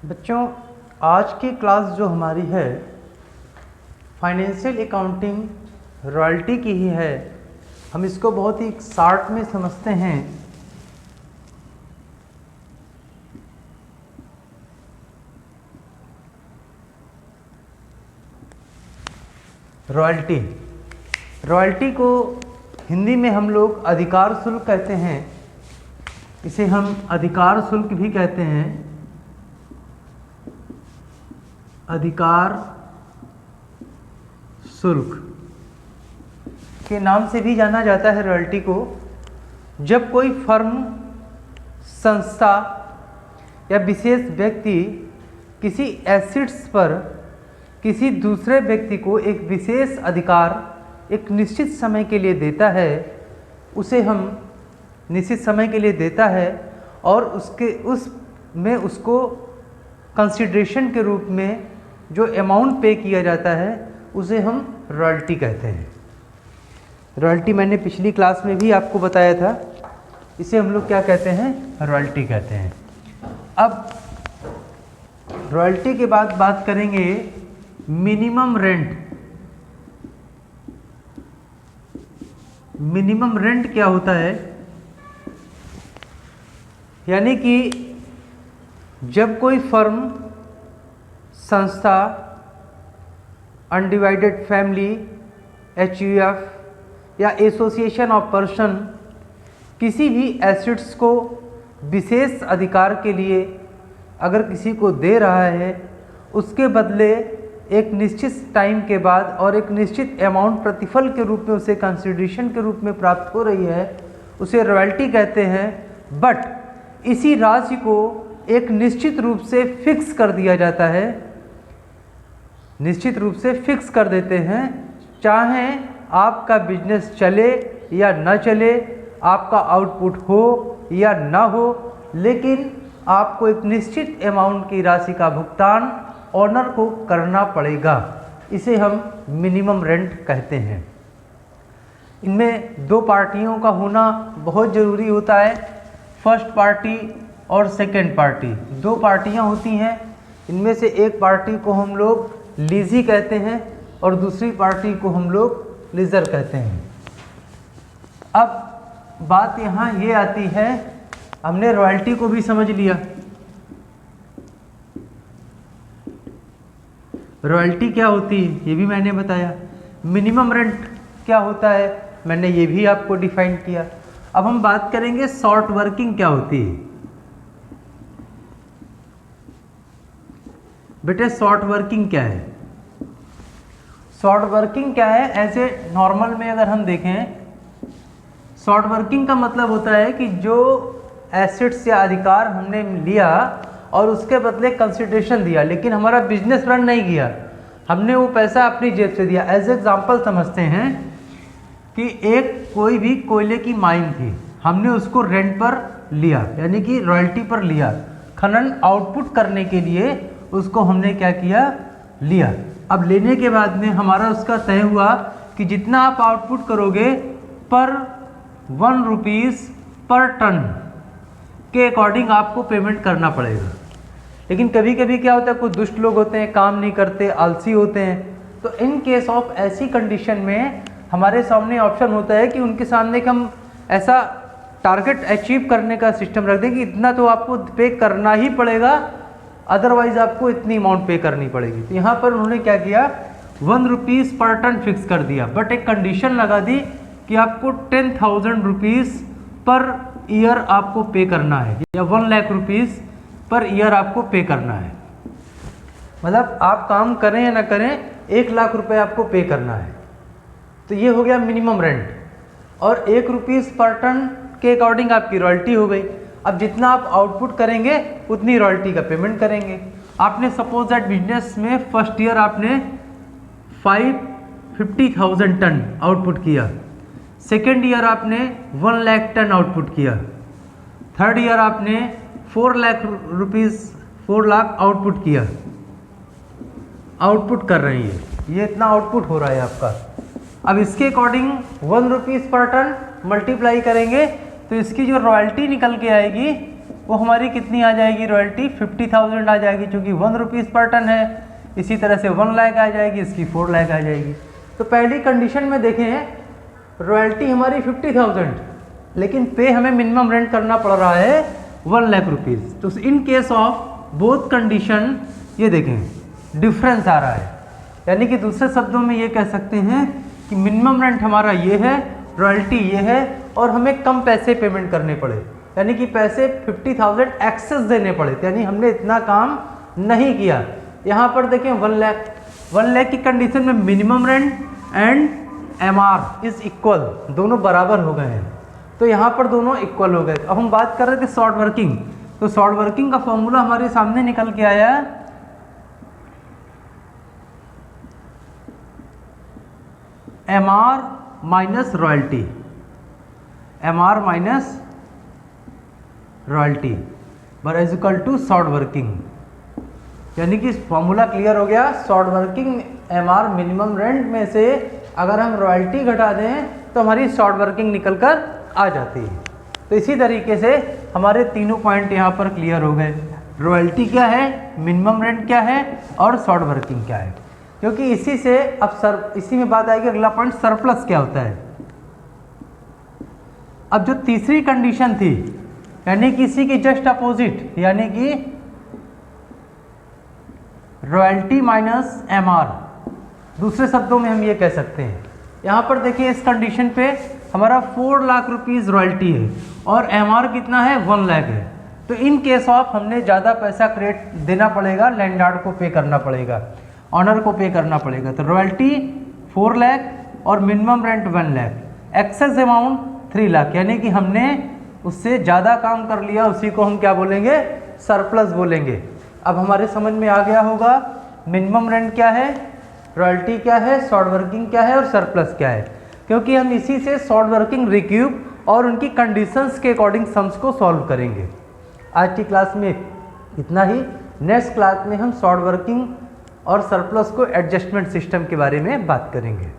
बच्चों, आज की क्लास जो हमारी है फाइनेंशियल अकाउंटिंग रॉयल्टी की ही है। हम इसको बहुत ही शॉर्ट में समझते हैं। रॉयल्टी को हिंदी में हम लोग अधिकार शुल्क कहते हैं। इसे हम अधिकार शुल्क भी कहते हैं। अधिकार शुल्क के नाम से भी जाना जाता है रॉयल्टी को। जब कोई फर्म, संस्था या विशेष व्यक्ति किसी एसेट्स पर किसी दूसरे व्यक्ति को एक विशेष अधिकार एक निश्चित समय के लिए देता है, उसे हम निश्चित समय के लिए देता है और उसमें उसको कंसिडरेशन के रूप में जो अमाउंट पे किया जाता है उसे हम रॉयल्टी कहते हैं। रॉयल्टी मैंने पिछली क्लास में भी आपको बताया था। इसे हम लोग क्या कहते हैं? रॉयल्टी कहते हैं। अब रॉयल्टी के बाद बात करेंगे मिनिमम रेंट। मिनिमम रेंट क्या होता है? यानी कि जब कोई फर्म, संस्था, अनडिवाइडेड फैमिली, HUF या एसोसिएशन ऑफ पर्सन किसी भी एसेट्स को विशेष अधिकार के लिए अगर किसी को दे रहा है, उसके बदले एक निश्चित टाइम के बाद और एक निश्चित अमाउंट प्रतिफल के रूप में उसे कंसिडरेशन के रूप में प्राप्त हो रही है, उसे रॉयल्टी कहते हैं। बट इसी राशि को एक निश्चित रूप से फिक्स कर दिया जाता है। निश्चित रूप से फिक्स कर देते हैं, चाहे आपका बिजनेस चले या न चले, आपका आउटपुट हो या ना हो, लेकिन आपको एक निश्चित अमाउंट की राशि का भुगतान ओनर को करना पड़ेगा। इसे हम मिनिमम रेंट कहते हैं। इनमें दो पार्टियों का होना बहुत ज़रूरी होता है, फर्स्ट पार्टी और सेकेंड पार्टी। दो पार्टियां होती हैं। इनमें से एक पार्टी को हम लोग लीजी कहते हैं और दूसरी पार्टी को हम लोग लीजर कहते हैं। अब बात यहाँ ये आती है, हमने रॉयल्टी को भी समझ लिया। रॉयल्टी क्या होती है ये भी मैंने बताया। मिनिमम रेंट क्या होता है मैंने ये भी आपको डिफाइन किया। अब हम बात करेंगे शॉर्ट वर्किंग क्या होती है। बेटे शॉर्ट वर्किंग क्या है? शॉर्ट वर्किंग क्या है? ऐसे नॉर्मल में अगर हम देखें, शॉर्ट वर्किंग का मतलब होता है कि जो एसेट्स या अधिकार हमने लिया और उसके बदले कंसिडरेशन दिया, लेकिन हमारा बिजनेस रन नहीं किया, हमने वो पैसा अपनी जेब से दिया। एज एग्जाम्पल समझते हैं कि एक कोई भी कोयले की माइन थी, हमने उसको रेंट पर लिया, यानी कि रॉयल्टी पर लिया। खनन आउटपुट करने के लिए उसको हमने क्या किया? लिया। अब लेने के बाद में हमारा उसका तय हुआ कि जितना आप आउटपुट करोगे पर 1 रुपीज़ पर टन के अकॉर्डिंग आपको पेमेंट करना पड़ेगा। लेकिन कभी कभी क्या होता है, कुछ दुष्ट लोग होते हैं, काम नहीं करते, आलसी होते हैं। तो इन केस ऑफ ऐसी कंडीशन में हमारे सामने ऑप्शन होता है कि उनके सामने कि हम ऐसा टारगेट अचीव करने का सिस्टम रख दें कि इतना तो आपको पे करना ही पड़ेगा, अदरवाइज आपको इतनी अमाउंट पे करनी पड़ेगी। तो यहाँ पर उन्होंने क्या किया? 1 रुपीज़ पर टन फिक्स कर दिया, बट एक कंडीशन लगा दी कि आपको 10,000 रुपीज़ पर ईयर आपको पे करना है, या 1 लाख रुपीज़ पर ईयर आपको पे करना है। मतलब आप काम करें या ना करें, 1 लाख रुपए आपको पे करना है। तो ये हो गया मिनिमम रेंट। और 1 रुपीज़ पर टन के अकॉर्डिंग आपकी रॉयल्टी हो गई। अब जितना आप आउटपुट करेंगे उतनी रॉयल्टी का पेमेंट करेंगे। आपने सपोज दैट बिजनेस में फर्स्ट ईयर आपने 50,000 टन आउटपुट किया, सेकेंड ईयर आपने 1 लाख टन आउटपुट किया, थर्ड ईयर आपने 4 लाख आउटपुट किया। आउटपुट कर रही है, ये इतना आउटपुट हो रहा है आपका। अब इसके अकॉर्डिंग 1 रुपीज़ पर टन मल्टीप्लाई करेंगे तो इसकी जो रॉयल्टी निकल के आएगी वो हमारी कितनी आ जाएगी रॉयल्टी, 50,000 आ जाएगी, क्योंकि 1 रुपीज़ पर टन है। इसी तरह से 1 लाख आ जाएगी, इसकी 4 लाख आ जाएगी। तो पहली कंडीशन में देखें रॉयल्टी हमारी 50,000, लेकिन पे हमें मिनिमम रेंट करना पड़ रहा है 1 लाख रुपीज़। तो in case of both condition ये देखें डिफरेंस आ रहा है, यानी कि दूसरे शब्दों में ये कह सकते हैं कि मिनिमम रेंट हमारा ये है, रॉयल्टी ये है, और हमें कम पैसे पेमेंट करने पड़े, यानी कि पैसे 50,000 एक्सेस देने पड़े, यानी हमने इतना काम नहीं किया। यहाँ पर देखें 1 लाख की कंडीशन में minimum rent and MR is equal, दोनों बराबर हो गए हैं। तो यहाँ पर दोनों इक्वल हो गए। अब हम बात कर रहे थे शॉर्ट वर्किंग, तो शॉर्ट वर्किंग का फॉर्मूला हमारे सामने निकल के आया MR minus royalty, MR minus royalty बर is equal to short working, यानी कि फॉर्मूला क्लियर हो गया। Short working MR minimum rent में से अगर हम रॉयल्टी घटा दें तो हमारी शॉर्ट वर्किंग निकल कर आ जाती है। तो इसी तरीके से हमारे तीनों पॉइंट यहाँ पर क्लियर हो गए, रॉयल्टी क्या है, मिनिमम रेंट क्या है, और शॉर्ट वर्किंग क्या है। क्योंकि इसी से अब इसी में बात आएगी अगला पॉइंट, सरप्लस क्या होता है। अब जो तीसरी कंडीशन थी, यानी कि इसी की जस्ट अपोजिट, यानी कि रॉयल्टी माइनस MR, दूसरे शब्दों में हम ये कह सकते हैं। यहाँ पर देखिए इस कंडीशन पे हमारा 4 लाख रुपीज़ रॉयल्टी है और MR कितना है, 1 लाख है। तो इन केस ऑफ हमने ज़्यादा पैसा क्रेडिट देना पड़ेगा, लैंडलॉर्ड को पे करना पड़ेगा, ऑनर को पे करना पड़ेगा। तो रॉयल्टी 4 लाख और minimum rent 1 lakh, excess amount 3 lakh, यानी कि हमने उससे ज़्यादा काम कर लिया, उसी को हम क्या बोलेंगे, सरप्लस बोलेंगे। अब हमारे समझ में आ गया होगा मिनिमम रेंट क्या है, रॉयल्टी क्या है, शॉर्ट वर्किंग क्या है और सरप्लस क्या है। क्योंकि हम इसी से शॉर्ट वर्किंग, रिक्यूब और उनकी कंडीशंस के अकॉर्डिंग सम्स को सॉल्व करेंगे। आज की क्लास में इतना ही। नेक्स्ट क्लास में हम शॉर्ट वर्किंग और सरप्लस को एडजस्टमेंट सिस्टम के बारे में बात करेंगे।